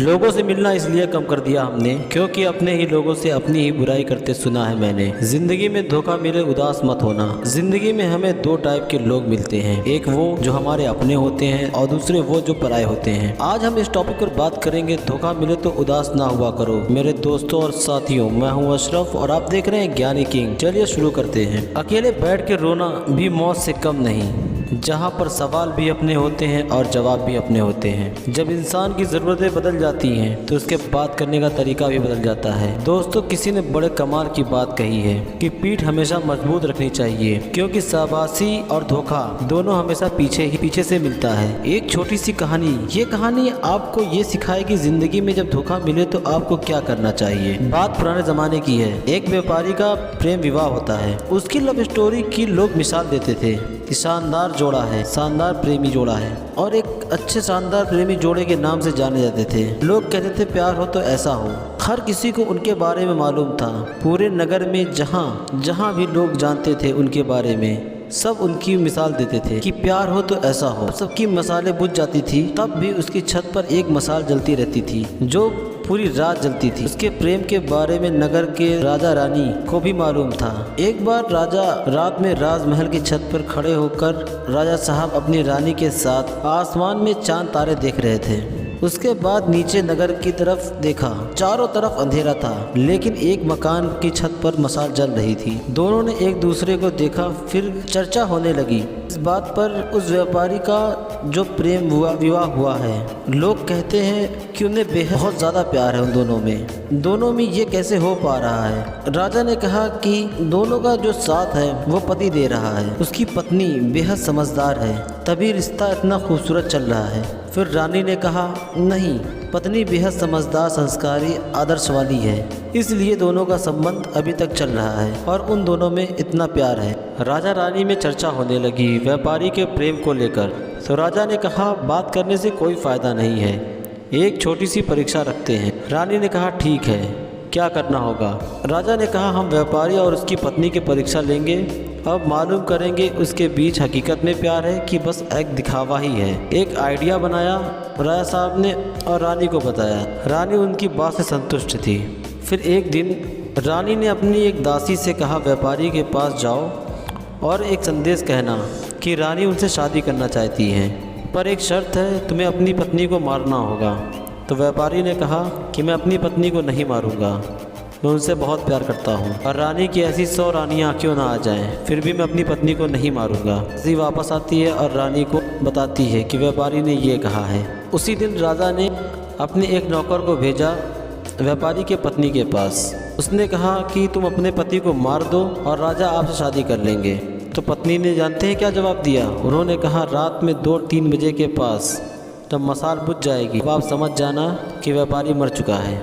लोगों से मिलना इसलिए कम कर दिया हमने क्योंकि अपने ही लोगों से अपनी ही बुराई करते सुना है मैंने। जिंदगी में धोखा मिले उदास मत होना। जिंदगी में हमें दो टाइप के लोग मिलते हैं, एक वो जो हमारे अपने होते हैं और दूसरे वो जो पराये होते हैं। आज हम इस टॉपिक पर बात करेंगे, धोखा मिले तो उदास ना हुआ करो। मेरे दोस्तों और साथियों, मैं हूँ अशरफ और आप देख रहे हैं ज्ञानी किंग। चलिए शुरू करते हैं। अकेले बैठ के रोना भी मौत से कम नहीं, जहाँ पर सवाल भी अपने होते हैं और जवाब भी अपने होते हैं। जब इंसान की ज़रूरतें बदल जाती हैं तो उसके बात करने का तरीका भी बदल जाता है। दोस्तों, किसी ने बड़े कमाल की बात कही है कि पीठ हमेशा मजबूत रखनी चाहिए, क्योंकि शाबाशी और धोखा दोनों हमेशा पीछे से मिलता है। एक छोटी सी कहानी, ये कहानी आपको ये सिखाएगी ज़िंदगी में जब धोखा मिले तो आपको क्या करना चाहिए। बात पुराने ज़माने की है। एक व्यापारी का प्रेम विवाह होता है। उसकी लव स्टोरी की लोग मिसाल देते थे कि शानदार जोड़ा है, शानदार प्रेमी जोड़ा है, और एक अच्छे शानदार प्रेमी जोड़े के नाम से जाने जाते थे। लोग कहते थे प्यार हो तो ऐसा हो। हर किसी को उनके बारे में मालूम था। पूरे नगर में जहाँ भी लोग जानते थे उनके बारे में, सब उनकी मिसाल देते थे कि प्यार हो तो ऐसा हो। सबकी मसाले बुझ जाती थी, तब भी उसकी छत पर एक मसाल जलती रहती थी जो पूरी रात जलती थी। उसके प्रेम के बारे में नगर के राजा रानी को भी मालूम था। एक बार राजा रात में राजमहल की छत पर खड़े होकर राजा साहब अपनी रानी के साथ आसमान में चांद तारे देख रहे थे। उसके बाद नीचे नगर की तरफ देखा। चारों तरफ अंधेरा था, लेकिन एक मकान की छत पर मसाल जल रही थी। दोनों ने एक दूसरे को देखा, फिर चर्चा होने लगी इस बात पर उस व्यापारी का जो प्रेम विवाह हुआ है। लोग कहते हैं कि उन्हें बहुत ज़्यादा प्यार है उन दोनों में ये कैसे हो पा रहा है। राजा ने कहा कि दोनों का जो साथ है वो पति दे रहा है, उसकी पत्नी बेहद समझदार है, तभी रिश्ता इतना खूबसूरत चल रहा है। फिर रानी ने कहा नहीं, पत्नी बेहद समझदार, संस्कारी, आदर्श वाली है, इसलिए दोनों का संबंध अभी तक चल रहा है और उन दोनों में इतना प्यार है। राजा रानी में चर्चा होने लगी व्यापारी के प्रेम को लेकर। तो राजा ने कहा बात करने से कोई फ़ायदा नहीं है, एक छोटी सी परीक्षा रखते हैं। रानी ने कहा ठीक है, क्या करना होगा। राजा ने कहा हम व्यापारी और उसकी पत्नी की परीक्षा लेंगे, अब मालूम करेंगे उसके बीच हकीकत में प्यार है कि बस एक दिखावा ही है। एक आइडिया बनाया राजा साहब ने और रानी को बताया। रानी उनकी बात से संतुष्ट थी। फिर एक दिन रानी ने अपनी एक दासी से कहा व्यापारी के पास जाओ और एक संदेश कहना कि रानी उनसे शादी करना चाहती है, पर एक शर्त है, तुम्हें अपनी पत्नी को मारना होगा। तो व्यापारी ने कहा कि मैं अपनी पत्नी को नहीं मारूंगा, मैं उनसे बहुत प्यार करता हूँ, और रानी की ऐसी 100 रानियाँ क्यों ना आ जाएं, फिर भी मैं अपनी पत्नी को नहीं मारूंगा। दासी वापस आती है और रानी को बताती है कि व्यापारी ने ये कहा है। उसी दिन राजा ने अपने एक नौकर को भेजा व्यापारी के पत्नी के पास। उसने कहा कि तुम अपने पति को मार दो और राजा आपसे शादी कर लेंगे। तो पत्नी ने जानते हैं क्या जवाब दिया? उन्होंने कहा रात में 2-3 बजे के पास जब मसाल बुझ जाएगी अब आप समझ जाना कि व्यापारी मर चुका है।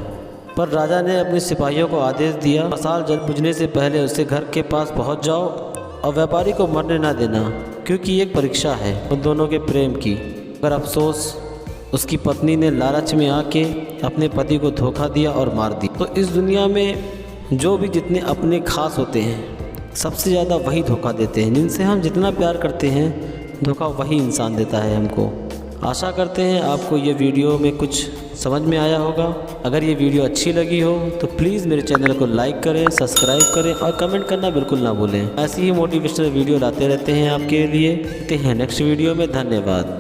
पर राजा ने अपने सिपाहियों को आदेश दिया मसाल जल बुझने से पहले उसके घर के पास पहुंच जाओ और व्यापारी को मरने ना देना, क्योंकि एक परीक्षा है उन दोनों के प्रेम की। पर अफसोस उसकी पत्नी ने लालच में आके अपने पति को धोखा दिया और मार दी। तो इस दुनिया में जो भी जितने अपने खास होते हैं सबसे ज़्यादा वही धोखा देते हैं। जिनसे हम जितना प्यार करते हैं धोखा वही इंसान देता है हमको। आशा करते हैं आपको ये वीडियो में कुछ समझ में आया होगा। अगर ये वीडियो अच्छी लगी हो तो प्लीज़ मेरे चैनल को लाइक करें, सब्सक्राइब करें और कमेंट करना बिल्कुल ना भूलें। ऐसी ही मोटिवेशनल वीडियो लाते रहते हैं आपके लिए। मिलते हैं नेक्स्ट वीडियो में। धन्यवाद।